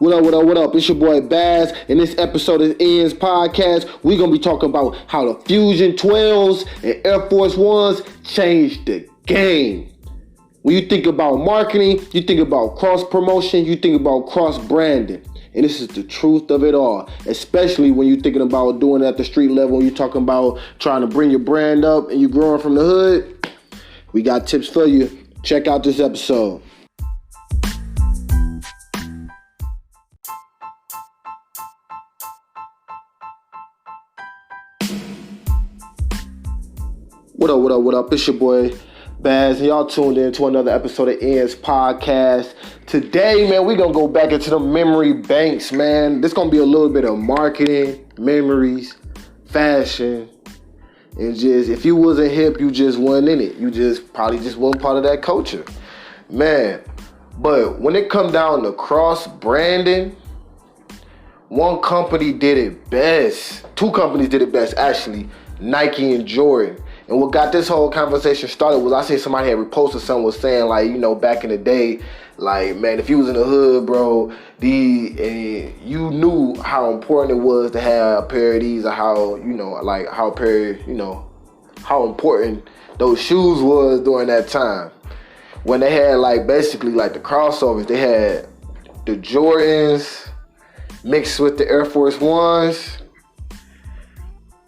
What up? It's your boy Baz. In this episode of 12's podcast, we're going to be talking about how the Fusion 12's and Air Force Ones changed the game. When you think about marketing, you think about cross-promotion, you think about cross-branding. And this is the truth of it all, especially when you're thinking about doing it at the street level. You're talking about trying to bring your brand up and you're growing from the hood. We got tips for you. Check out this episode. What up? It's your boy Baz, and y'all tuned in to another episode of 12's podcast. Today, man, we're gonna go back into the memory banks, man. This gonna be a little bit of marketing, memories, fashion, and just if you wasn't hip, you just wasn't in it. You just probably just wasn't part of that culture, man. But when it come down to cross branding, one company did it best. Two companies did it best, actually, Nike and Jordan. And what got this whole conversation started was I seen somebody had reposted something was saying, like, you know, back in the day, like, man, if you was in the hood, bro, you knew how important it was to have a pair of these, or how, you know, like how how important those shoes was during that time. When they had like basically like the crossovers, they had the Jordans mixed with the Air Force Ones.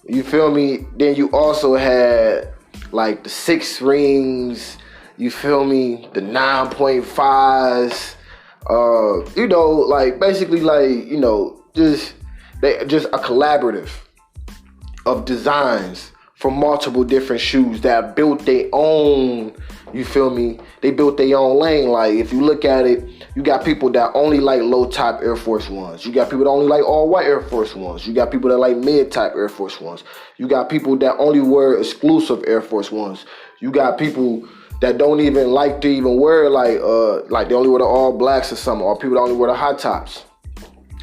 You feel me? Then you also had like the 6 rings, you feel me? The 9.5s, you know, like basically like, you know, just a collaborative of designs from multiple different shoes that built their own, you feel me? They built their own lane. Like if you look at it, you got people that only like low top Air Force Ones. You got people that only like all white Air Force Ones. You got people that like mid type Air Force Ones. You got people that only wear exclusive Air Force Ones. You got people that don't even like to even wear like they only wear the all blacks or something, or people that only wear the high tops.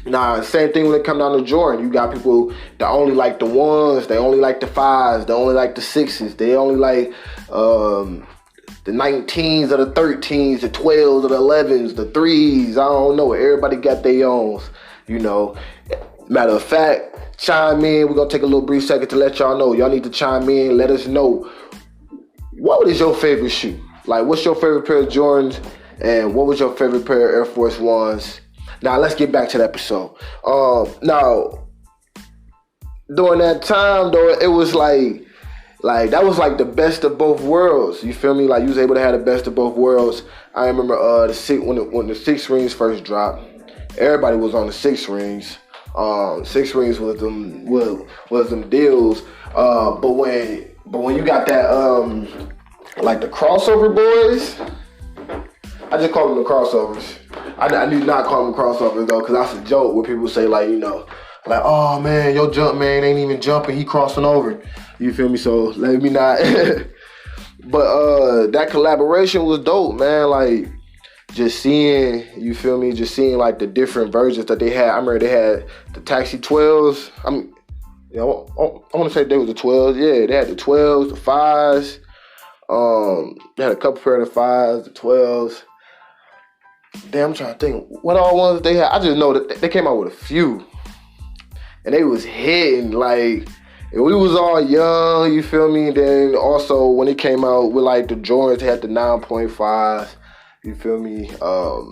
Nah, same thing when it come down to Jordan. You got people that only like the 1s, they only like the 5s, they only like the 6s, they only like the 19s or the 13s, the 12s or the 11s, the 3s, I don't know. Everybody got their own, you know. Matter of fact, chime in. We're going to take a little brief second to let y'all know. Y'all need to chime in. Let us know, what is your favorite shoe? Like, what's your favorite pair of Jordans? And what was your favorite pair of Air Force Ones? Now, let's get back to the episode. Now, during that time, though, it was like that was like the best of both worlds. You feel me? Like you was able to have the best of both worlds. I remember when the 6 rings first dropped, everybody was on the 6 rings. 6 rings was them deals. But when you got that like the crossover boys, I just call them the crossovers. I do not call them crossovers though, because that's a joke where people say like, you know, like, oh man, your jump man ain't even jumping, he crossing over. You feel me? So let me not. But that collaboration was dope, man. Like just seeing, you feel me? Just seeing like the different versions that they had. I remember they had the Taxi 12's. I want to say they was the 12's. Yeah, they had the 12's, the 5's. They had a couple pair of the 5's, the 12's. Damn, I'm trying to think what all ones they had. I just know that they came out with a few, and they was hitting like. And we was all young, you feel me? Then also when it came out with like the Jordans, they had the 9.5s, you feel me? I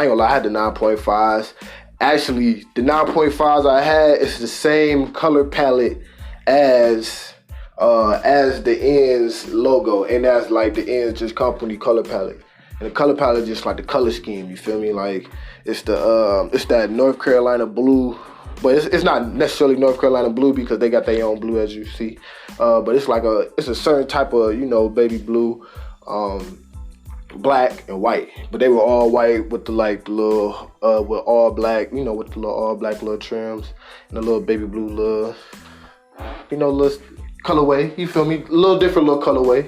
ain't gonna lie, I had the 9.5s. Actually, the 9.5s I had is the same color palette as the ends logo, and that's like the ends just company color palette. And the color palette just like the color scheme, you feel me? Like it's that North Carolina blue. But it's not necessarily North Carolina blue because they got their own blue, as you see. But it's like it's a certain type of, you know, baby blue, black and white. But they were all white with the little, with all black, you know, with the little all black little trims and the little baby blue little, you know, little colorway. You feel me? A little different little colorway.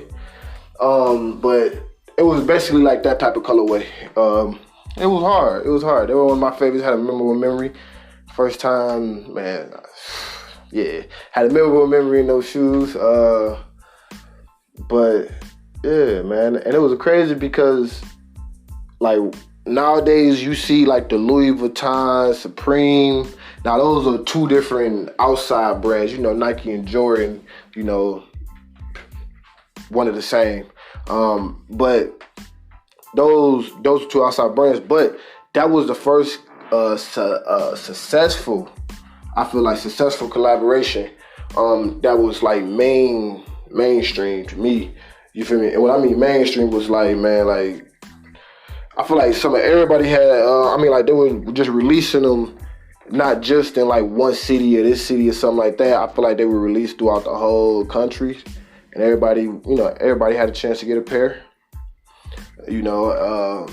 But it was basically like that type of colorway. It was hard. They were one of my favorites. Had a memorable memory. First time, man, yeah, had a memorable memory in those shoes. But yeah, man, and it was crazy because like nowadays you see like the Louis Vuitton, Supreme. Now those are two different outside brands. You know, Nike and Jordan, you know, one of the same. But those two outside brands. But that was the first successful, I feel like, successful collaboration that was like mainstream to me. You feel me? And what I mean mainstream was like, man, like, I feel like everybody had, like they were just releasing them not just in like one city or this city or something like that. I feel like they were released throughout the whole country, and everybody had a chance to get a pair. You know,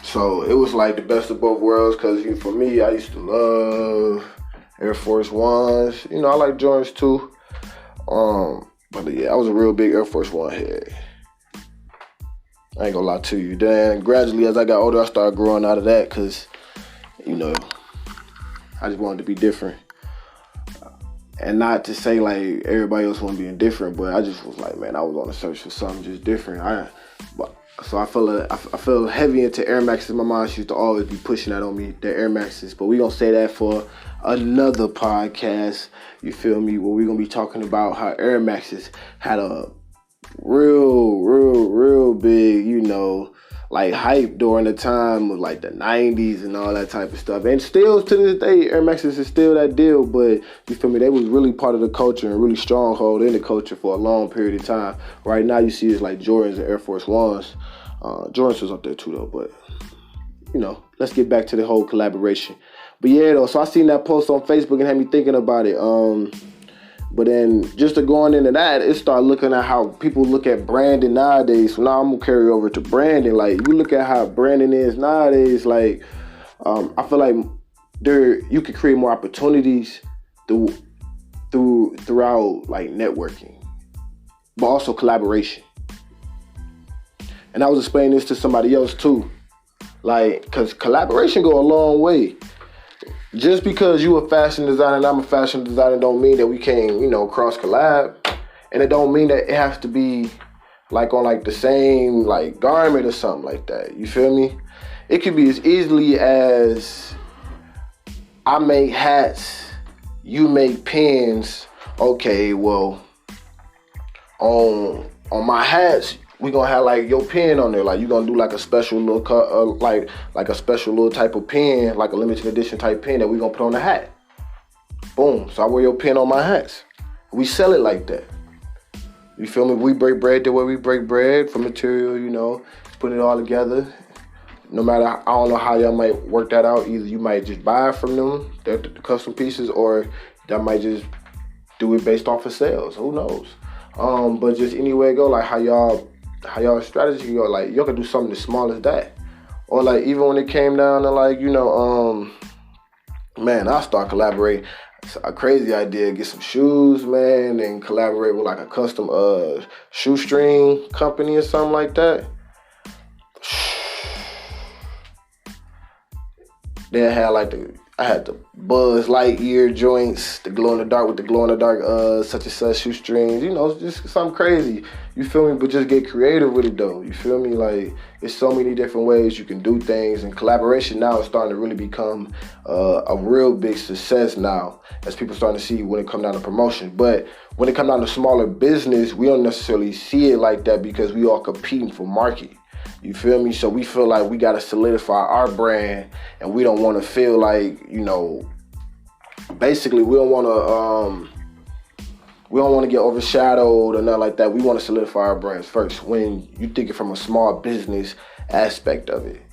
so it was like the best of both worlds, because for me, I used to love Air Force Ones. You know, I like Jordans too. But yeah, I was a real big Air Force One head. I ain't gonna lie to you. Then gradually, as I got older, I started growing out of that, because, you know, I just wanted to be different. And not to say like everybody else wasn't being different, but I just was like, man, I was on a search for something just different. So I feel heavy into Air Maxes. My mom used to always be pushing that on me, the Air Maxes. But we gonna say that for another podcast. You feel me? Where we gonna be talking about how Air Maxes had a real big, you know, like hype during the time of like the 90s and all that type of stuff. And still to this day, Air Maxes is still that deal, but you feel me, they was really part of the culture and really stronghold in the culture for a long period of time. Right now you see it's like Jordans and Air Force Ones. Jordans was up there too though, but you know, let's get back to the whole collaboration. But yeah though, so I seen that post on Facebook and had me thinking about it. But then just to going into that, it started looking at how people look at branding nowadays. So now I'm gonna carry over to branding. Like, you look at how branding is nowadays, like, I feel like you could create more opportunities throughout like networking, but also collaboration. And I was explaining this to somebody else too, like, because collaboration go a long way. Just because you a fashion designer and I'm a fashion designer don't mean that we can't, you know, cross collab. And it don't mean that it has to be like on like the same like garment or something like that. You feel me? It could be as easily as I make hats, you make pins. Okay, well, on my hats, we gonna have like your pen on there. Like, you gonna do like a special little like a special little type of pen, like a limited edition type pen that we gonna put on the hat. Boom. So I wear your pen on my hats. We sell it like that. You feel me? We break bread the way we break bread for material, you know, put it all together. No matter, I don't know how y'all might work that out. Either you might just buy from them, the custom pieces, or that might just do it based off of sales. Who knows? But just anyway go, like how y'all strategy go, like y'all could do something as small as that. Or like even when it came down to like, you know, man, I'll start collaborating. It's a crazy idea, get some shoes, man, and collaborate with like a custom shoestring company or something like that. Then I had the Buzz Lightyear joints, the glow in the dark with the glow in the dark such and such shoestrings, you know, just something crazy. You feel me? But just get creative with it though. You feel me? Like, there's so many different ways you can do things, and collaboration now is starting to really become a real big success now, as people starting to see when it comes down to promotion. But when it comes down to smaller business, we don't necessarily see it like that, because we all competing for market. You feel me? So we feel like we got to solidify our brand, and we don't want to feel like, you know, basically we don't want to get overshadowed or nothing like that. We want to solidify our brands first when you think it from a small business aspect of it.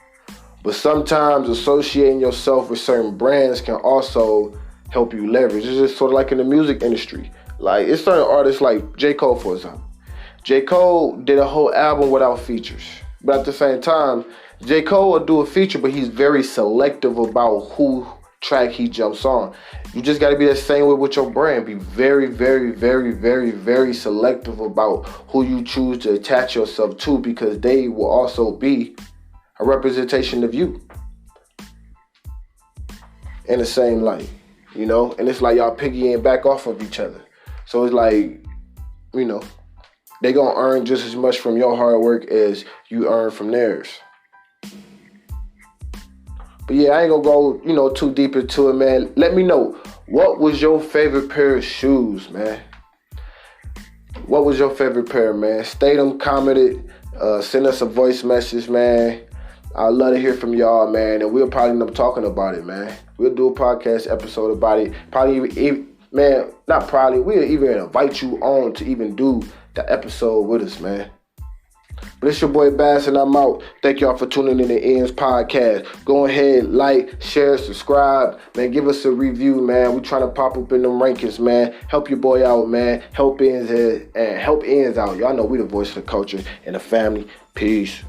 But sometimes associating yourself with certain brands can also help you leverage. It's just sort of like in the music industry. Like, it's certain artists like J. Cole, for example. J. Cole did a whole album without features. But at the same time, J. Cole will do a feature, but he's very selective about who track he jumps on. You just got to be the same way with your brand. Be very, very, very, very, very selective about who you choose to attach yourself to, because they will also be a representation of you in the same light, you know? And it's like y'all piggying back off of each other. So it's like, you know, they gonna earn just as much from your hard work as you earn from theirs. But yeah, I ain't gonna go, too deep into it, man. Let me know, what was your favorite pair of shoes, man? What was your favorite pair, man? State them, comment it, send us a voice message, man. I'd love to hear from y'all, man, and we'll probably end up talking about it, man. We'll do a podcast episode about it. We'll even invite you on to even do the episode with us, man. But it's your boy Bass, and I'm out. Thank y'all for tuning in to 12's podcast. Go ahead, like, share, subscribe. Man, give us a review, man. We trying to pop up in them rankings, man. Help your boy out, man. Help ends out. Y'all know we the voice of the culture and the family. Peace.